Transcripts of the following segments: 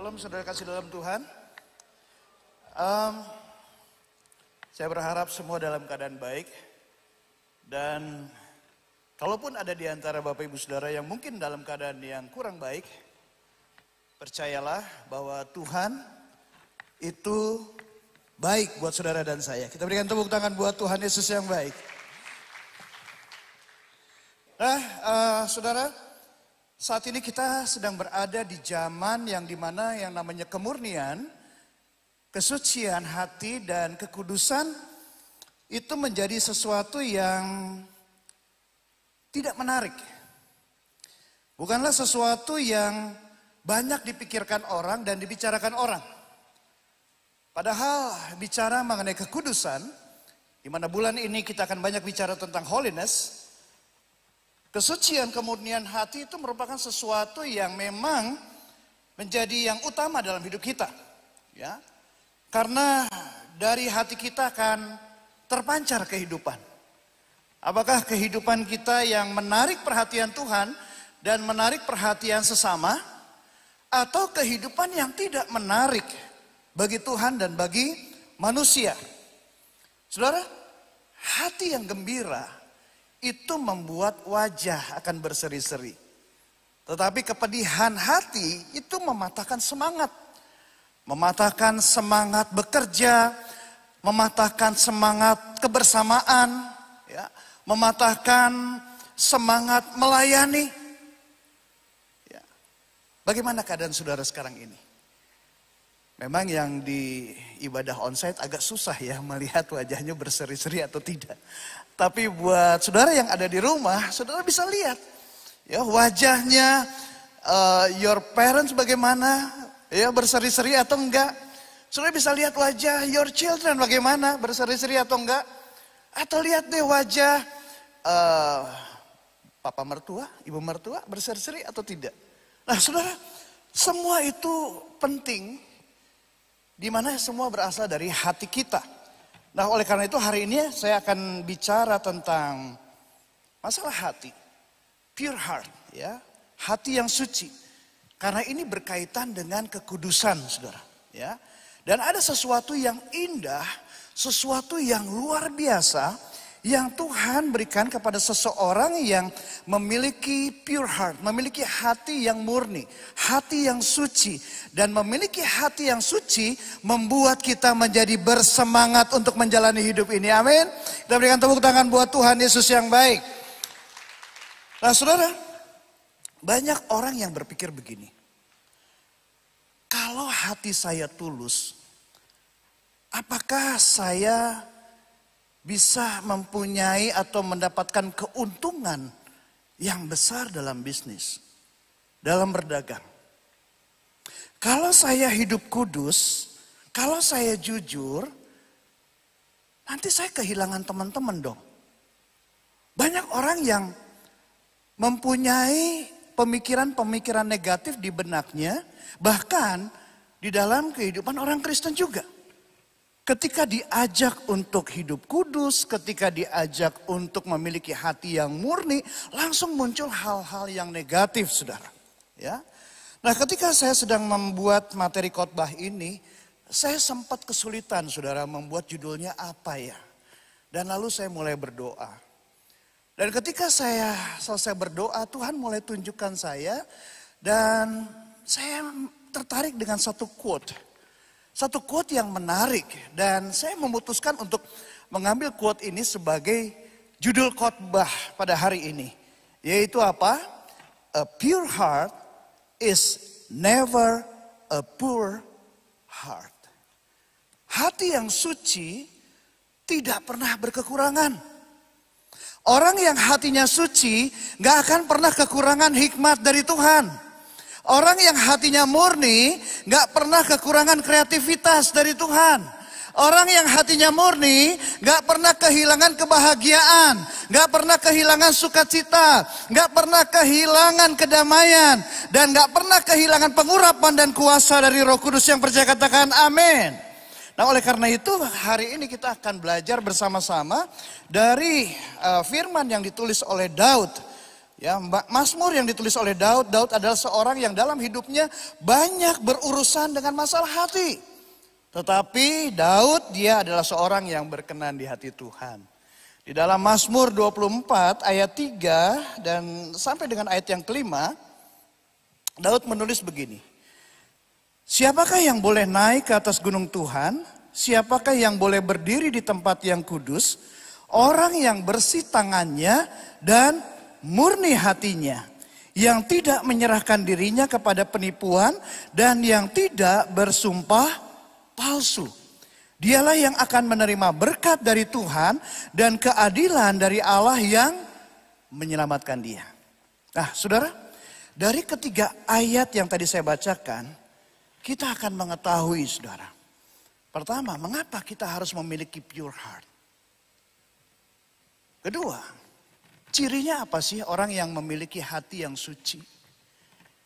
Shalom saudara kasih dalam Tuhan. Saya berharap semua dalam keadaan baik. Dan kalaupun ada di antara Bapak Ibu Saudara yang mungkin dalam keadaan yang kurang baik, percayalah bahwa Tuhan itu baik buat saudara dan saya. Kita berikan tepuk tangan buat Tuhan Yesus yang baik. Nah, saudara, saat ini kita sedang berada di zaman yang dimana yang namanya kemurnian, kesucian hati dan kekudusan itu menjadi sesuatu yang tidak menarik. Bukanlah sesuatu yang banyak dipikirkan orang dan dibicarakan orang. Padahal bicara mengenai kekudusan, di mana bulan ini kita akan banyak bicara tentang holiness. Kesucian kemurnian hati itu merupakan sesuatu yang memang menjadi yang utama dalam hidup kita. Ya. Karena dari hati kita akan terpancar kehidupan. Apakah kehidupan kita yang menarik perhatian Tuhan dan menarik perhatian sesama, atau kehidupan yang tidak menarik bagi Tuhan dan bagi manusia? Saudara, hati yang gembira itu membuat wajah akan berseri-seri. Tetapi kepedihan hati itu mematahkan semangat. Mematahkan semangat bekerja, mematahkan semangat kebersamaan, ya, mematahkan semangat melayani. Ya. Bagaimana keadaan saudara sekarang ini? Memang yang di ibadah onsite agak susah ya melihat wajahnya berseri-seri atau tidak. Tapi buat saudara yang ada di rumah, saudara bisa lihat ya wajahnya your parents bagaimana, ya berseri-seri atau enggak. Saudara bisa lihat wajah your children bagaimana, berseri-seri atau enggak. Atau lihat deh wajah papa mertua, ibu mertua berseri-seri atau tidak. Nah saudara, semua itu penting, di mana semua berasal dari hati kita. Nah oleh karena itu hari ini saya akan bicara tentang masalah hati. Pure heart, ya, hati yang suci. Karena ini berkaitan dengan kekudusan, saudara. Ya. Dan ada sesuatu yang indah, sesuatu yang luar biasa yang Tuhan berikan kepada seseorang yang memiliki pure heart, memiliki hati yang murni, hati yang suci. Dan memiliki hati yang suci membuat kita menjadi bersemangat untuk menjalani hidup ini. Amin. Kita berikan tepuk tangan buat Tuhan Yesus yang baik. Nah saudara, banyak orang yang berpikir begini. Kalau hati saya tulus, apakah saya bisa mempunyai atau mendapatkan keuntungan yang besar dalam bisnis, dalam berdagang? Kalau saya hidup kudus, kalau saya jujur, nanti saya kehilangan teman-teman dong. Banyak orang yang mempunyai pemikiran-pemikiran negatif di benaknya, bahkan di dalam kehidupan orang Kristen juga. Ketika diajak untuk hidup kudus, ketika diajak untuk memiliki hati yang murni, langsung muncul hal-hal yang negatif, saudara. Ya. Nah, ketika saya sedang membuat materi khotbah ini, saya sempat kesulitan, saudara, membuat judulnya apa ya. Dan lalu saya mulai berdoa. Dan ketika saya selesai berdoa, Tuhan mulai tunjukkan saya, dan saya tertarik dengan satu quote. Satu quote yang menarik, dan saya memutuskan untuk mengambil quote ini sebagai judul khotbah pada hari ini. Yaitu apa? A pure heart is never a poor heart. Hati yang suci tidak pernah berkekurangan. Orang yang hatinya suci gak akan pernah kekurangan hikmat dari Tuhan. Orang yang hatinya murni gak pernah kekurangan kreativitas dari Tuhan. Orang yang hatinya murni gak pernah kehilangan kebahagiaan, gak pernah kehilangan sukacita, gak pernah kehilangan kedamaian, dan gak pernah kehilangan pengurapan dan kuasa dari Roh Kudus. Yang percaya katakan amin. Nah oleh karena itu hari ini kita akan belajar bersama-sama dari firman yang ditulis oleh Daud. Ya, Mazmur yang ditulis oleh Daud, Daud adalah seorang yang dalam hidupnya banyak berurusan dengan masalah hati. Tetapi Daud dia adalah seorang yang berkenan di hati Tuhan. Di dalam Mazmur 24 ayat 3 dan sampai dengan ayat yang kelima, Daud menulis begini. Siapakah yang boleh naik ke atas gunung Tuhan? Siapakah yang boleh berdiri di tempat yang kudus? Orang yang bersih tangannya dan murni hatinya, yang tidak menyerahkan dirinya kepada penipuan dan yang tidak bersumpah palsu. Dialah yang akan menerima berkat dari Tuhan dan keadilan dari Allah yang menyelamatkan dia. Nah, saudara, dari ketiga ayat yang tadi saya bacakan, kita akan mengetahui, saudara. Pertama, mengapa kita harus memiliki pure heart? Kedua, cirinya apa sih orang yang memiliki hati yang suci?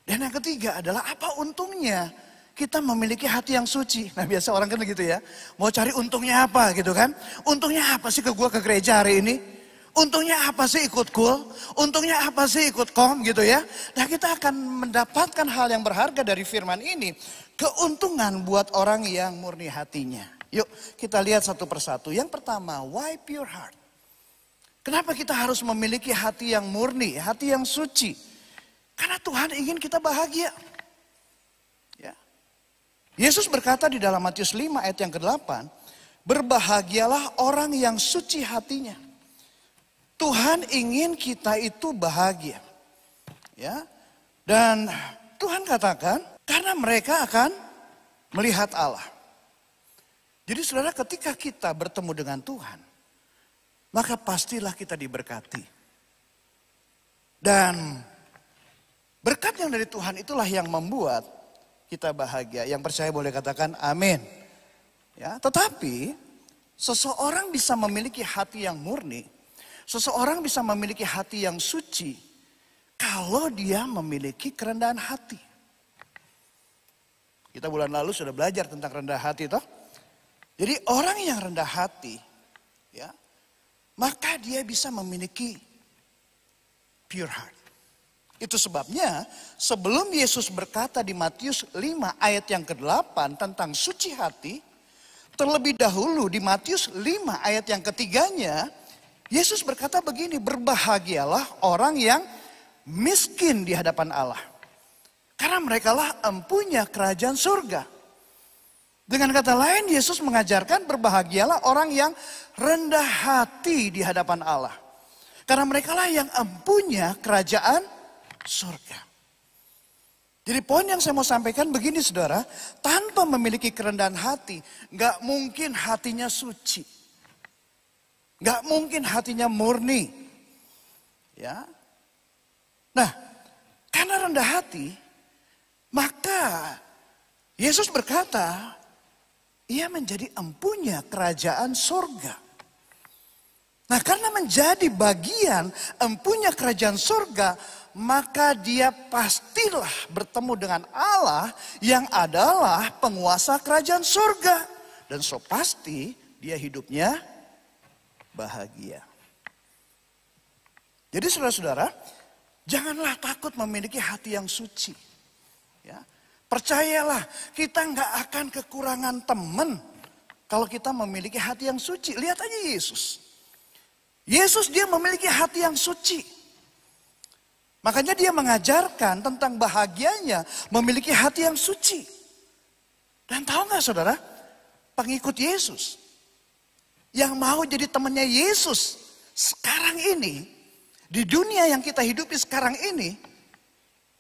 Dan yang ketiga adalah apa untungnya kita memiliki hati yang suci? Nah, biasa orang kan gitu ya. Mau cari untungnya apa gitu kan? Untungnya apa sih ke gereja hari ini? Untungnya apa sih ikut kul? Untungnya apa sih ikut kom gitu ya? Nah, kita akan mendapatkan hal yang berharga dari firman ini. Keuntungan buat orang yang murni hatinya. Yuk kita lihat satu persatu. Yang pertama, why pure heart? Kenapa kita harus memiliki hati yang murni, hati yang suci? Karena Tuhan ingin kita bahagia. Ya. Yesus berkata di dalam Matius 5 ayat yang ke-8, berbahagialah orang yang suci hatinya. Tuhan ingin kita itu bahagia. Ya. Dan Tuhan katakan, karena mereka akan melihat Allah. Jadi saudara, ketika kita bertemu dengan Tuhan, maka pastilah kita diberkati. Dan berkat yang dari Tuhan itulah yang membuat kita bahagia. Yang percaya boleh katakan amin. Ya, tetapi seseorang bisa memiliki hati yang murni. Seseorang bisa memiliki hati yang suci kalau dia memiliki kerendahan hati. Kita bulan lalu sudah belajar tentang rendah hati toh. Jadi orang yang rendah hati, ya, maka dia bisa memiliki pure heart. Itu sebabnya sebelum Yesus berkata di Matius 5 ayat yang ke-8 tentang suci hati, terlebih dahulu di Matius 5 ayat yang ketiganya, Yesus berkata begini, berbahagialah orang yang miskin di hadapan Allah. Karena merekalah empunya kerajaan surga. Dengan kata lain, Yesus mengajarkan berbahagialah orang yang rendah hati di hadapan Allah. Karena merekalah yang empunya kerajaan surga. Jadi poin yang saya mau sampaikan begini saudara, tanpa memiliki kerendahan hati, gak mungkin hatinya suci. Gak mungkin hatinya murni. Ya. Nah, karena rendah hati, maka Yesus berkata, ia menjadi empunya kerajaan surga. Nah, karena menjadi bagian empunya kerajaan surga, maka dia pastilah bertemu dengan Allah yang adalah penguasa kerajaan surga. Dan so pasti dia hidupnya bahagia. Jadi saudara-saudara, janganlah takut memiliki hati yang suci. Ya. Percayalah, kita nggak akan kekurangan teman kalau kita memiliki hati yang suci. Lihat aja Yesus. Yesus dia memiliki hati yang suci. Makanya dia mengajarkan tentang bahagianya memiliki hati yang suci. Dan tahu nggak saudara, pengikut Yesus yang mau jadi temannya Yesus sekarang ini, di dunia yang kita hidupi sekarang ini,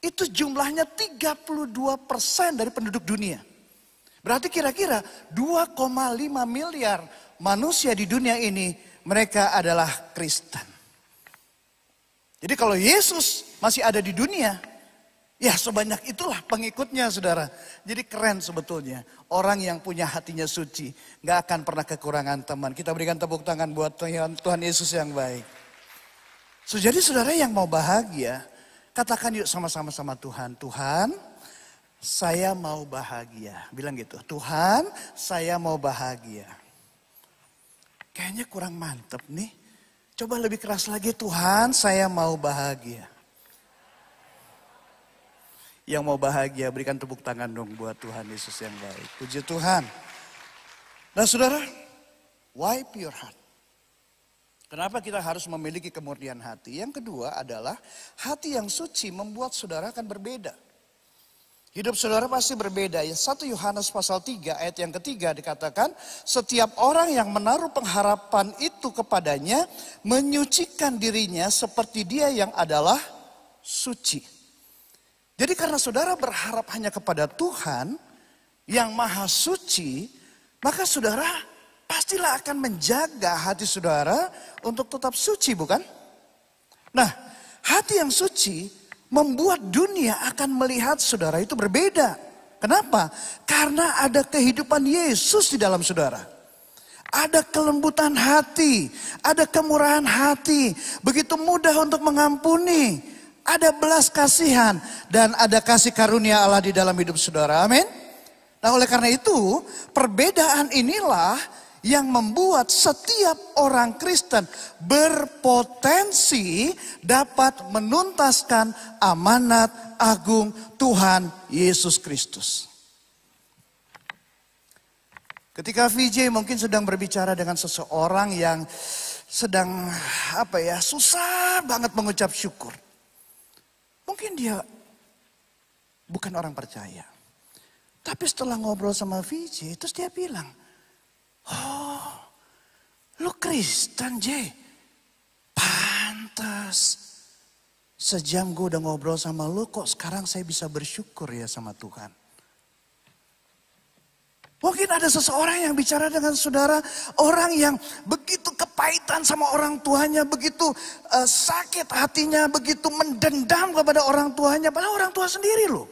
itu jumlahnya 32% dari penduduk dunia. Berarti kira-kira 2,5 miliar manusia di dunia ini mereka adalah Kristen. Jadi kalau Yesus masih ada di dunia, ya sebanyak itulah pengikutnya saudara. Jadi keren sebetulnya. Orang yang punya hatinya suci gak akan pernah kekurangan teman. Kita berikan tepuk tangan buat Tuhan Yesus yang baik. So, jadi saudara yang mau bahagia, katakan yuk sama-sama sama Tuhan. Tuhan, saya mau bahagia. Bilang gitu. Tuhan, saya mau bahagia. Kayaknya kurang mantep nih. Coba lebih keras lagi. Tuhan, saya mau bahagia. Yang mau bahagia, berikan tepuk tangan dong buat Tuhan Yesus yang baik. Puji Tuhan. Nah saudara, wipe your heart. Kenapa kita harus memiliki kemurnian hati? Yang kedua adalah hati yang suci membuat saudara akan berbeda. Hidup saudara pasti berbeda. Ya, 1 Yohanes pasal 3 ayat yang ketiga dikatakan, setiap orang yang menaruh pengharapan itu kepadanya menyucikan dirinya seperti dia yang adalah suci. Jadi karena saudara berharap hanya kepada Tuhan yang maha suci, maka saudara pastilah akan menjaga hati saudara untuk tetap suci, bukan? Nah, hati yang suci membuat dunia akan melihat saudara itu berbeda. Kenapa? Karena ada kehidupan Yesus di dalam saudara. Ada kelembutan hati, ada kemurahan hati, begitu mudah untuk mengampuni, ada belas kasihan, dan ada kasih karunia Allah di dalam hidup saudara. Amin. Nah, oleh karena itu, perbedaan inilah yang membuat setiap orang Kristen berpotensi dapat menuntaskan amanat agung Tuhan Yesus Kristus. Ketika VJ mungkin sedang berbicara dengan seseorang yang sedang susah banget mengucap syukur. Mungkin dia bukan orang percaya. Tapi setelah ngobrol sama VJ, terus dia bilang, oh, lu Kristen, J. Pantas. Sejam gue udah ngobrol sama lu, kok sekarang saya bisa bersyukur ya sama Tuhan. Mungkin ada seseorang yang bicara dengan saudara, orang yang begitu kepahitan sama orang tuanya, begitu sakit hatinya, begitu mendendam kepada orang tuanya, padahal orang tua sendiri loh.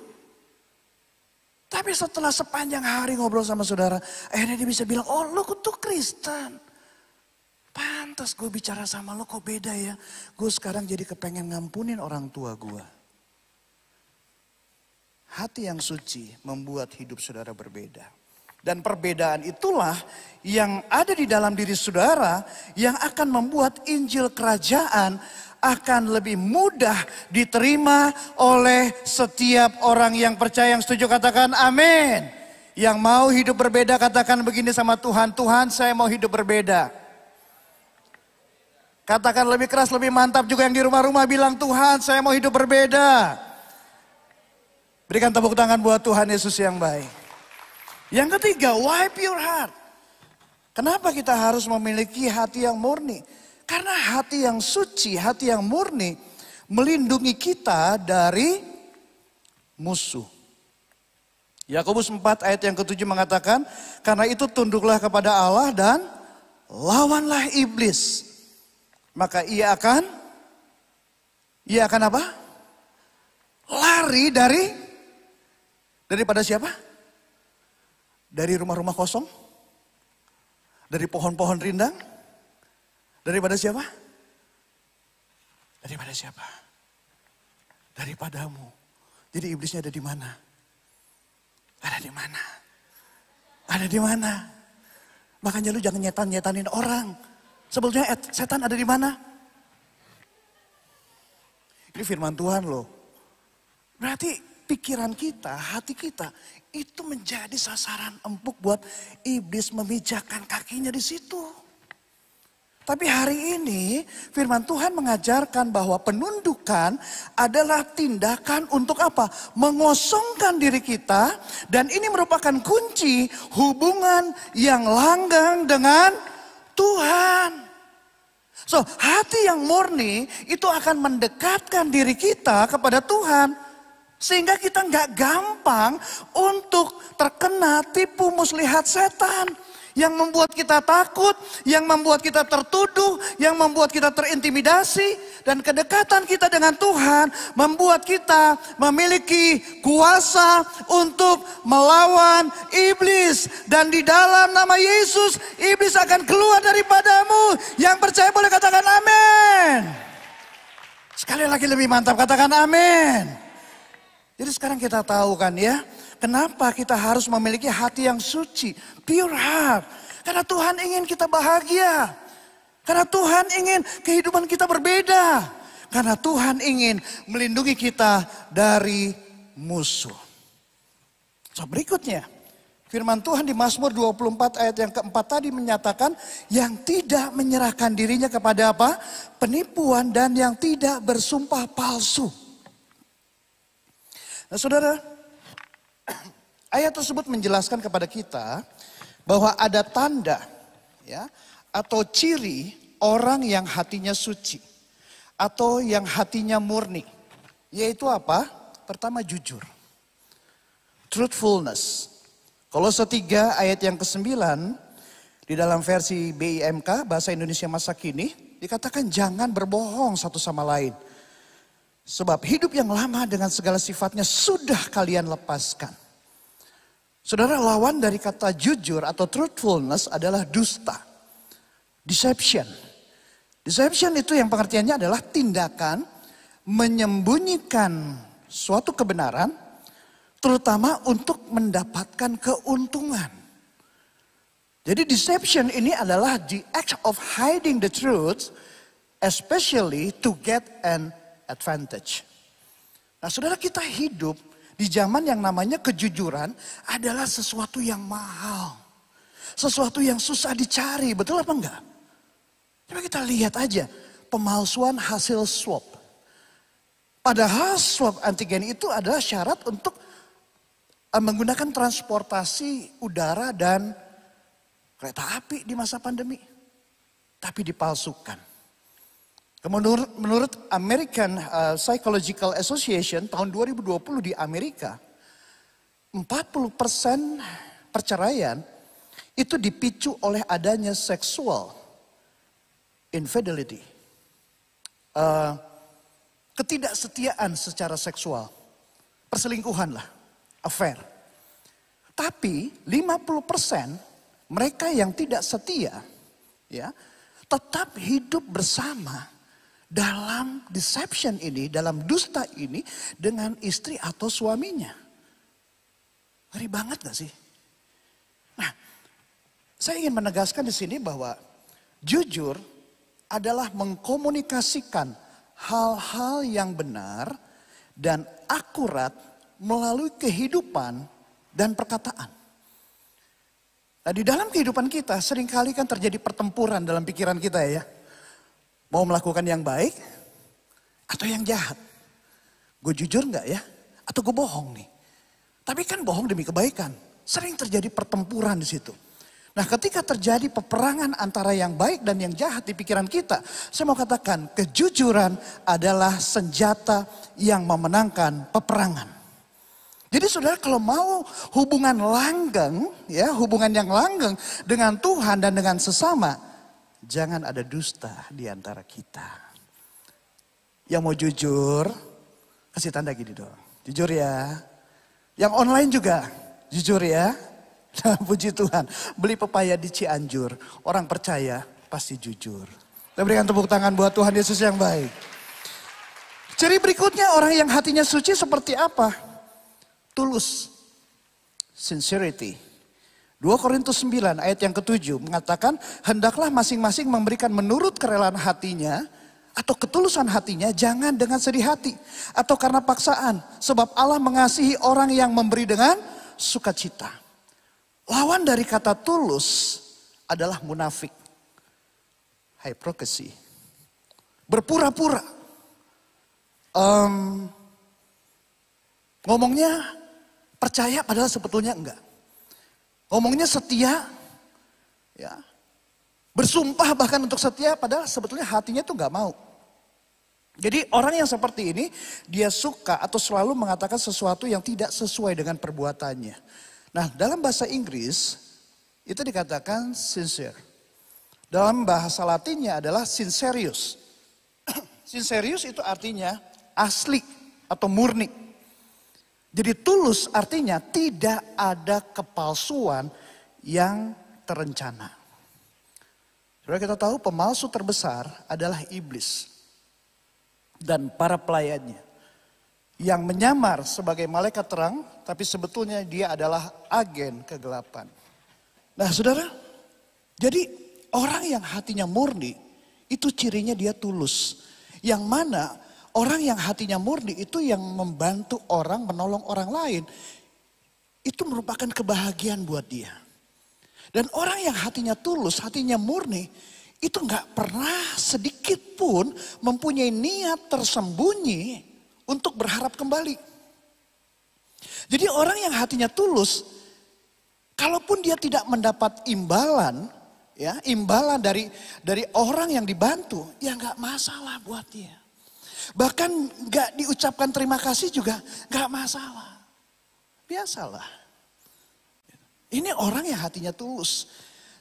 Tapi setelah sepanjang hari ngobrol sama saudara, akhirnya dia bisa bilang, oh lu tuh Kristen. Pantas gue bicara sama lo kok beda ya. Gue sekarang jadi kepengen ngampunin orang tua gue. Hati yang suci membuat hidup saudara berbeda. Dan perbedaan itulah yang ada di dalam diri saudara yang akan membuat Injil Kerajaan akan lebih mudah diterima oleh setiap orang yang percaya, yang setuju katakan amin. Yang mau hidup berbeda katakan begini sama Tuhan, Tuhan saya mau hidup berbeda. Katakan lebih keras, lebih mantap juga yang di rumah-rumah bilang Tuhan saya mau hidup berbeda. Berikan tepuk tangan buat Tuhan Yesus yang baik. Yang ketiga, wipe your heart. Kenapa kita harus memiliki hati yang murni? Karena hati yang suci, hati yang murni melindungi kita dari musuh. Yakobus 4 ayat yang ke-7 mengatakan, karena itu tunduklah kepada Allah dan lawanlah iblis. Maka ia akan apa? Lari daripada siapa? Dari rumah-rumah kosong? Dari pohon-pohon rindang? Daripada siapa? Daripada siapa? Daripadamu. Jadi iblisnya ada di mana? Ada di mana? Ada di mana? Makanya lu jangan nyetan-nyetanin orang. Sebetulnya setan ada di mana? Ini firman Tuhan loh. Berarti pikiran kita, hati kita itu menjadi sasaran empuk buat iblis memijakan kakinya di situ. Tapi hari ini firman Tuhan mengajarkan bahwa penundukan adalah tindakan untuk apa? Mengosongkan diri kita, dan ini merupakan kunci hubungan yang langgeng dengan Tuhan. So, hati yang murni itu akan mendekatkan diri kita kepada Tuhan. Sehingga kita nggak gampang untuk terkena tipu muslihat setan. Yang membuat kita takut, yang membuat kita tertuduh, yang membuat kita terintimidasi. Dan kedekatan kita dengan Tuhan membuat kita memiliki kuasa untuk melawan iblis. Dan di dalam nama Yesus, iblis akan keluar daripadamu. Yang percaya boleh katakan amin. Sekali lagi lebih mantap katakan amin. Jadi sekarang kita tahu kan ya, kenapa kita harus memiliki hati yang suci, pure heart. Karena Tuhan ingin kita bahagia. Karena Tuhan ingin kehidupan kita berbeda. Karena Tuhan ingin melindungi kita dari musuh. So, berikutnya, firman Tuhan di Mazmur 24 ayat yang keempat tadi menyatakan yang tidak menyerahkan dirinya kepada apa? Penipuan dan yang tidak bersumpah palsu. Nah saudara, ayat tersebut menjelaskan kepada kita bahwa ada tanda ya atau ciri orang yang hatinya suci atau yang hatinya murni. Yaitu apa? Pertama jujur. Truthfulness. Kolose 3 ayat yang ke-9 di dalam versi BIMK bahasa Indonesia masa kini dikatakan jangan berbohong satu sama lain. Sebab hidup yang lama dengan segala sifatnya sudah kalian lepaskan. Saudara, lawan dari kata jujur atau truthfulness adalah dusta. Deception. Deception itu yang pengertiannya adalah tindakan menyembunyikan suatu kebenaran terutama untuk mendapatkan keuntungan. Jadi deception ini adalah the act of hiding the truth especially to get an advantage. Nah saudara, kita hidup di zaman yang namanya kejujuran adalah sesuatu yang mahal. Sesuatu yang susah dicari, betul apa enggak? Coba kita lihat aja pemalsuan hasil swab. Padahal swab antigen itu adalah syarat untuk menggunakan transportasi udara dan kereta api di masa pandemi. Tapi dipalsukan. Menurut American Psychological Association tahun 2020 di Amerika, 40% perceraian itu dipicu oleh adanya sexual infidelity. Ketidaksetiaan secara seksual. Perselingkuhan lah, affair. Tapi 50% mereka yang tidak setia ya tetap hidup bersama dalam deception ini, dalam dusta ini dengan istri atau suaminya. Ngeri banget gak sih? Nah, saya ingin menegaskan di sini bahwa jujur adalah mengkomunikasikan hal-hal yang benar dan akurat melalui kehidupan dan perkataan. Nah, di dalam kehidupan kita seringkali kan terjadi pertempuran dalam pikiran kita ya. Mau melakukan yang baik atau yang jahat. Gue jujur gak ya? Atau gue bohong nih? Tapi kan bohong demi kebaikan. Sering terjadi pertempuran di situ. Nah, ketika terjadi peperangan antara yang baik dan yang jahat di pikiran kita, saya mau katakan kejujuran adalah senjata yang memenangkan peperangan. Jadi saudara, kalau mau hubungan langgeng, ya hubungan yang langgeng dengan Tuhan dan dengan sesama, jangan ada dusta di antara kita. Yang mau jujur, kasih tanda gini dong. Jujur ya. Yang online juga, jujur ya. Puji Tuhan, beli pepaya di Cianjur. Orang percaya pasti jujur. Kita berikan tepuk tangan buat Tuhan Yesus yang baik. Ciri berikutnya orang yang hatinya suci seperti apa? Tulus. Sincerity. 2 Korintus 9 ayat yang ke-7 mengatakan, hendaklah masing-masing memberikan menurut kerelaan hatinya atau ketulusan hatinya, jangan dengan sedih hati atau karena paksaan. Sebab Allah mengasihi orang yang memberi dengan sukacita. Lawan dari kata tulus adalah munafik. Hypocrisy. Berpura-pura. Ngomongnya percaya padahal sebetulnya enggak. Ngomongnya setia. Ya. Bersumpah bahkan untuk setia padahal sebetulnya hatinya tuh enggak mau. Jadi orang yang seperti ini dia suka atau selalu mengatakan sesuatu yang tidak sesuai dengan perbuatannya. Nah, dalam bahasa Inggris itu dikatakan sincere. Dalam bahasa Latinnya adalah sincerius. Sincerius itu artinya asli atau murni. Jadi tulus artinya tidak ada kepalsuan yang terencana. Saudara, kita tahu pemalsu terbesar adalah iblis dan para pelayannya. Yang menyamar sebagai malaikat terang, tapi sebetulnya dia adalah agen kegelapan. Nah saudara, jadi orang yang hatinya murni, itu cirinya dia tulus. Yang mana Orang yang hatinya murni itu yang membantu orang, menolong orang lain. Itu merupakan kebahagiaan buat dia. Dan orang yang hatinya tulus, hatinya murni, itu gak pernah sedikit pun mempunyai niat tersembunyi untuk berharap kembali. Jadi orang yang hatinya tulus, kalaupun dia tidak mendapat imbalan, ya imbalan dari orang yang dibantu, ya gak masalah buat dia. Bahkan gak diucapkan terima kasih juga gak masalah. Biasalah. Ini orang yang hatinya tulus.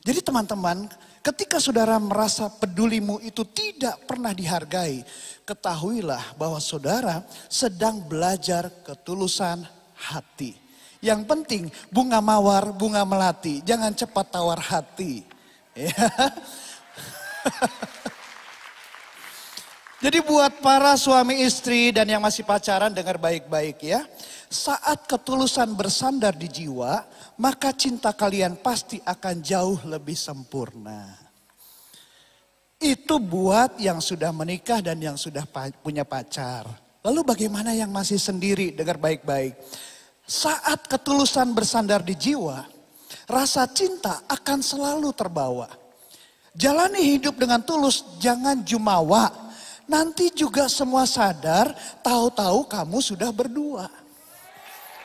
Jadi teman-teman, ketika saudara merasa pedulimu itu tidak pernah dihargai, ketahuilah bahwa saudara sedang belajar ketulusan hati. Yang penting bunga mawar, bunga melati, jangan cepat tawar hati. Ya. Jadi buat para suami istri dan yang masih pacaran dengar baik-baik ya. Saat ketulusan bersandar di jiwa, maka cinta kalian pasti akan jauh lebih sempurna. Itu buat yang sudah menikah dan yang sudah punya pacar. Lalu bagaimana yang masih sendiri? Dengar baik-baik. Saat ketulusan bersandar di jiwa, rasa cinta akan selalu terbawa. Jalani hidup dengan tulus, jangan jumawa. Nanti juga semua sadar, tahu-tahu kamu sudah berdua.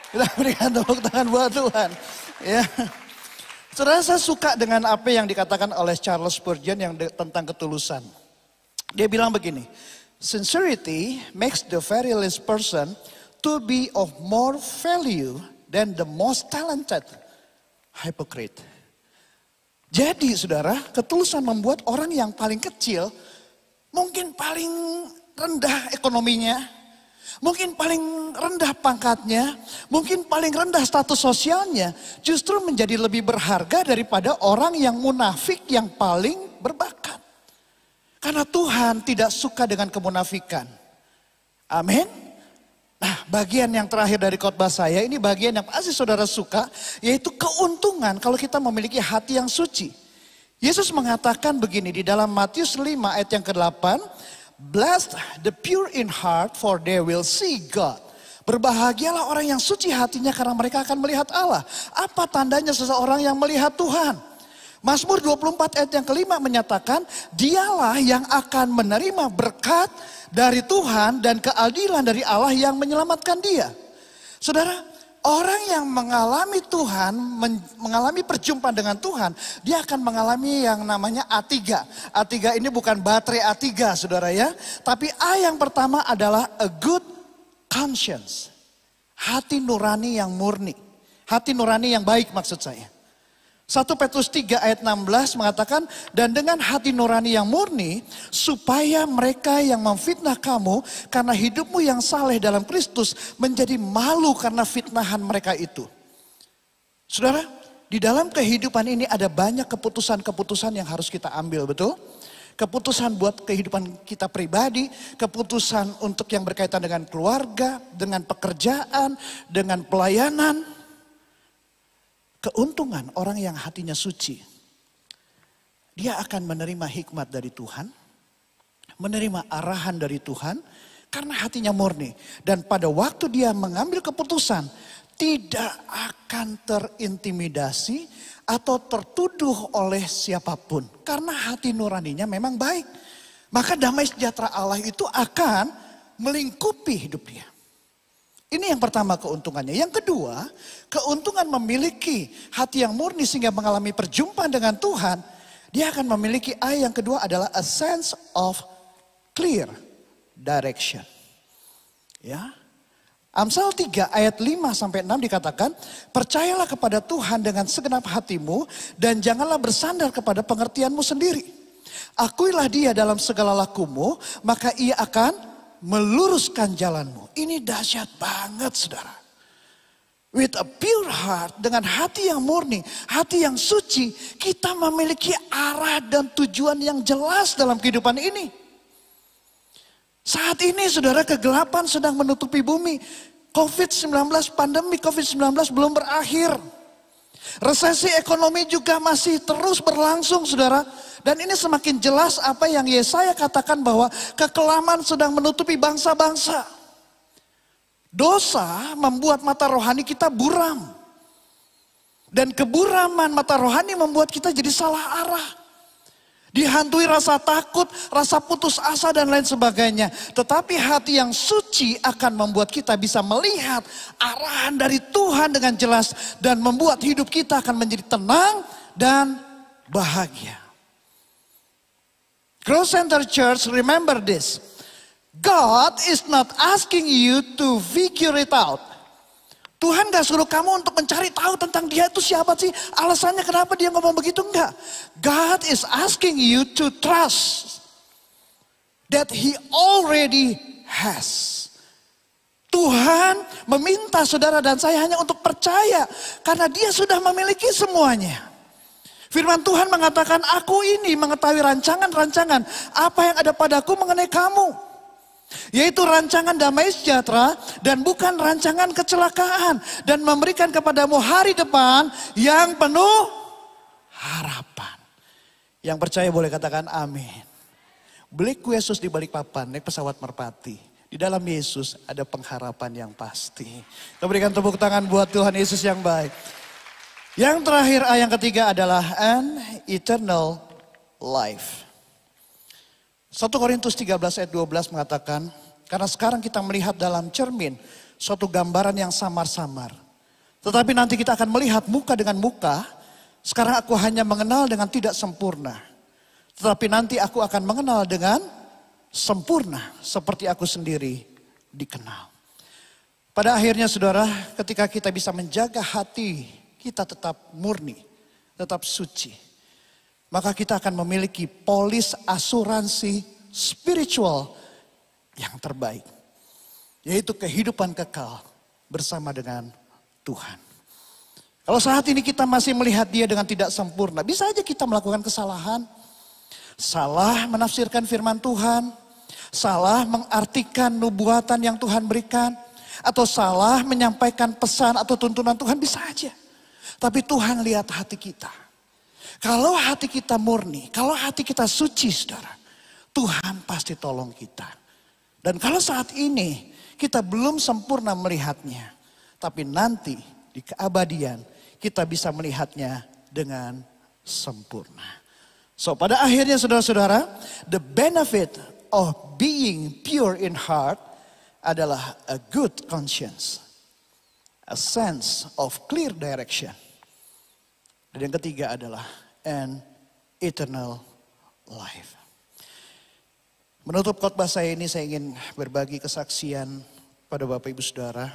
Kita berikan tepuk tangan buat Tuhan. Ya. Saudara, saya suka dengan apa yang dikatakan oleh Charles Spurgeon yang tentang ketulusan. Dia bilang begini, sincerity makes the very least person to be of more value than the most talented hypocrite. Jadi saudara, ketulusan membuat orang yang paling kecil, mungkin paling rendah ekonominya, mungkin paling rendah pangkatnya, mungkin paling rendah status sosialnya, justru menjadi lebih berharga daripada orang yang munafik yang paling berbakat. Karena Tuhan tidak suka dengan kemunafikan. Amin. Nah, bagian yang terakhir dari khotbah saya, ini bagian yang pasti saudara suka, yaitu keuntungan kalau kita memiliki hati yang suci. Yesus mengatakan begini di dalam Matius 5 ayat yang ke-8, blessed the pure in heart for they will see God. Berbahagialah orang yang suci hatinya karena mereka akan melihat Allah. Apa tandanya seseorang yang melihat Tuhan? Mazmur 24 ayat yang ke-5 menyatakan, dialah yang akan menerima berkat dari Tuhan dan keadilan dari Allah yang menyelamatkan dia. Saudara, orang yang mengalami Tuhan, mengalami perjumpaan dengan Tuhan, dia akan mengalami yang namanya A3. A3 ini bukan baterai A3 saudara ya. Tapi A yang pertama adalah a good conscience. Hati nurani yang murni. Hati nurani yang baik maksud saya. 1 Petrus 3 ayat 16 mengatakan, dan dengan hati nurani yang murni, supaya mereka yang memfitnah kamu karena hidupmu yang saleh dalam Kristus menjadi malu karena fitnahan mereka itu. Saudara, di dalam kehidupan ini ada banyak keputusan-keputusan yang harus kita ambil, betul? Keputusan buat kehidupan kita pribadi, keputusan untuk yang berkaitan dengan keluarga, dengan pekerjaan, dengan pelayanan. Keuntungan orang yang hatinya suci, dia akan menerima hikmat dari Tuhan, menerima arahan dari Tuhan, karena hatinya murni. Dan pada waktu dia mengambil keputusan, tidak akan terintimidasi atau tertuduh oleh siapapun. Karena hati nuraninya memang baik. Maka damai sejahtera Allah itu akan melingkupi hidup dia. Ini yang pertama keuntungannya. Yang kedua, keuntungan memiliki hati yang murni sehingga mengalami perjumpaan dengan Tuhan. Dia akan memiliki yang kedua adalah a sense of clear direction. Ya. Amsal 3 ayat 5 sampai 6 dikatakan, percayalah kepada Tuhan dengan segenap hatimu dan janganlah bersandar kepada pengertianmu sendiri. Akuilah dia dalam segala lakumu, maka ia akan meluruskan jalanmu. Ini dahsyat banget saudara. With a pure heart, dengan hati yang murni, hati yang suci, kita memiliki arah dan tujuan yang jelas dalam kehidupan ini. Saat ini saudara, kegelapan sedang menutupi bumi. COVID-19, pandemi COVID-19 belum berakhir. Resesi ekonomi juga masih terus berlangsung, saudara. Dan ini semakin jelas apa yang Yesaya katakan bahwa kekelaman sedang menutupi bangsa-bangsa. Dosa membuat mata rohani kita buram. Dan keburaman mata rohani membuat kita jadi salah arah. Dihantui rasa takut, rasa putus asa dan lain sebagainya. Tetapi hati yang suci akan membuat kita bisa melihat arahan dari Tuhan dengan jelas. Dan membuat hidup kita akan menjadi tenang dan bahagia. Growth Center Church, remember this. God is not asking you to figure it out. Tuhan gak suruh kamu untuk mencari tahu tentang dia itu siapa sih. Alasannya kenapa dia ngomong begitu, enggak. God is asking you to trust that he already has. Tuhan meminta saudara dan saya hanya untuk percaya. Karena dia sudah memiliki semuanya. Firman Tuhan mengatakan, aku ini mengetahui rancangan-rancangan apa yang ada padaku mengenai kamu. Yaitu rancangan damai sejahtera dan bukan rancangan kecelakaan. Dan memberikan kepadamu hari depan yang penuh harapan. Yang percaya boleh katakan amin. Beli kue sus di Balikpapan, naik pesawat merpati. Di dalam Yesus ada pengharapan yang pasti. Kita berikan tepuk tangan buat Tuhan Yesus yang baik. Yang terakhir, yang ketiga adalah an eternal life. 1 Korintus 13 ayat 12 mengatakan, karena sekarang kita melihat dalam cermin suatu gambaran yang samar-samar. Tetapi nanti kita akan melihat muka dengan muka, sekarang aku hanya mengenal dengan tidak sempurna. Tetapi nanti aku akan mengenal dengan sempurna seperti aku sendiri dikenal. Pada akhirnya saudara, ketika kita bisa menjaga hati kita tetap murni, tetap suci. Maka kita akan memiliki polis asuransi spiritual yang terbaik. Yaitu kehidupan kekal bersama dengan Tuhan. Kalau saat ini kita masih melihat dia dengan tidak sempurna, bisa aja kita melakukan kesalahan. Salah menafsirkan firman Tuhan. Salah mengartikan nubuatan yang Tuhan berikan. Atau salah menyampaikan pesan atau tuntunan Tuhan, bisa aja. Tapi Tuhan lihat hati kita. Kalau hati kita murni, kalau hati kita suci saudara, Tuhan pasti tolong kita. Dan kalau saat ini kita belum sempurna melihatnya, tapi nanti di keabadian kita bisa melihatnya dengan sempurna. So pada akhirnya saudara-saudara, the benefit of being pure in heart adalah a good conscience, a sense of clear direction. Dan yang ketiga adalah an eternal life. Menutup khotbah saya ini, saya ingin berbagi kesaksian pada Bapak Ibu Saudara.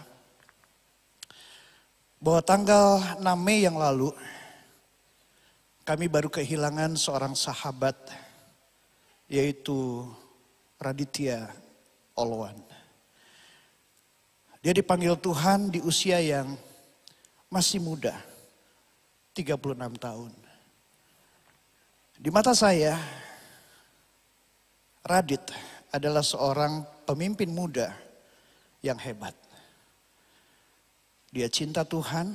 Bahwa tanggal 6 Mei yang lalu, kami baru kehilangan seorang sahabat, yaitu Raditya Olwan. Dia dipanggil Tuhan di usia yang masih muda, 36 tahun. Di mata saya, Radit adalah seorang pemimpin muda yang hebat. Dia cinta Tuhan,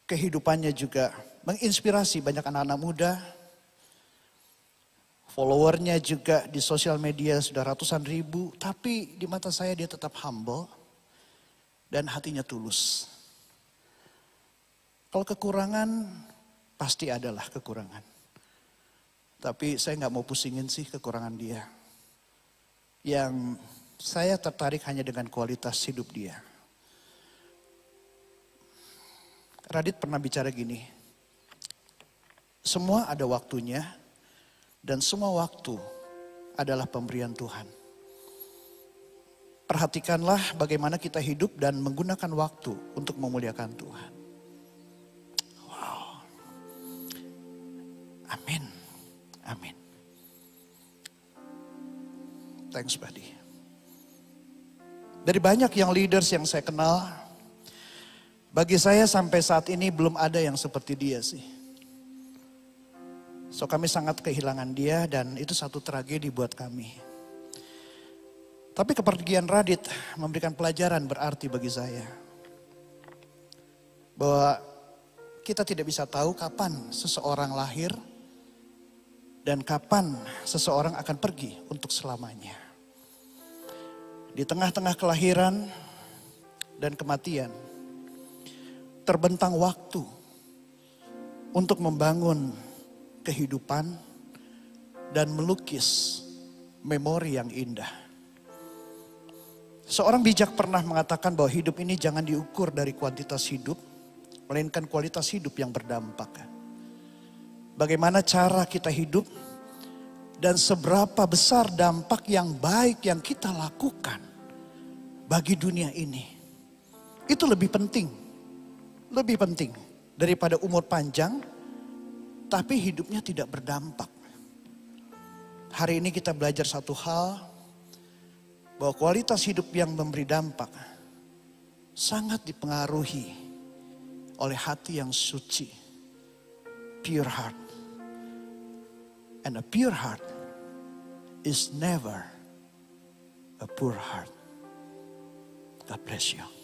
kehidupannya juga menginspirasi banyak anak-anak muda. Followernya juga di sosial media sudah ratusan ribu, tapi di mata saya dia tetap humble dan hatinya tulus. Kalau kekurangan, pasti adalah kekurangan. Tapi saya nggak mau pusingin sih kekurangan dia. Yang saya tertarik hanya dengan kualitas hidup dia. Radit pernah bicara gini, semua ada waktunya dan semua waktu adalah pemberian Tuhan. Perhatikanlah bagaimana kita hidup dan menggunakan waktu untuk memuliakan Tuhan. Wow. Amin. Amin. Thanks buddy. Dari banyak yang leaders yang saya kenal, bagi saya sampai saat ini belum ada yang seperti dia sih. So kami sangat kehilangan dia dan itu satu tragedi buat kami. Tapi kepergian Radit memberikan pelajaran berarti bagi saya. Bahwa Kita tidak bisa tahu kapan seseorang lahir dan kapan seseorang akan pergi untuk selamanya. Di tengah-tengah kelahiran dan kematian, terbentang waktu untuk membangun kehidupan dan melukis memori yang indah. Seorang bijak pernah mengatakan bahwa hidup ini jangan diukur dari kuantitas hidup, melainkan kualitas hidup yang berdampak. Bagaimana cara kita hidup dan seberapa besar dampak yang baik yang kita lakukan bagi dunia ini. Itu lebih penting daripada umur panjang tapi hidupnya tidak berdampak. Hari ini kita belajar satu hal, bahwa kualitas hidup yang memberi dampak sangat dipengaruhi oleh hati yang suci, pure heart. And a pure heart is never a poor heart. God bless you.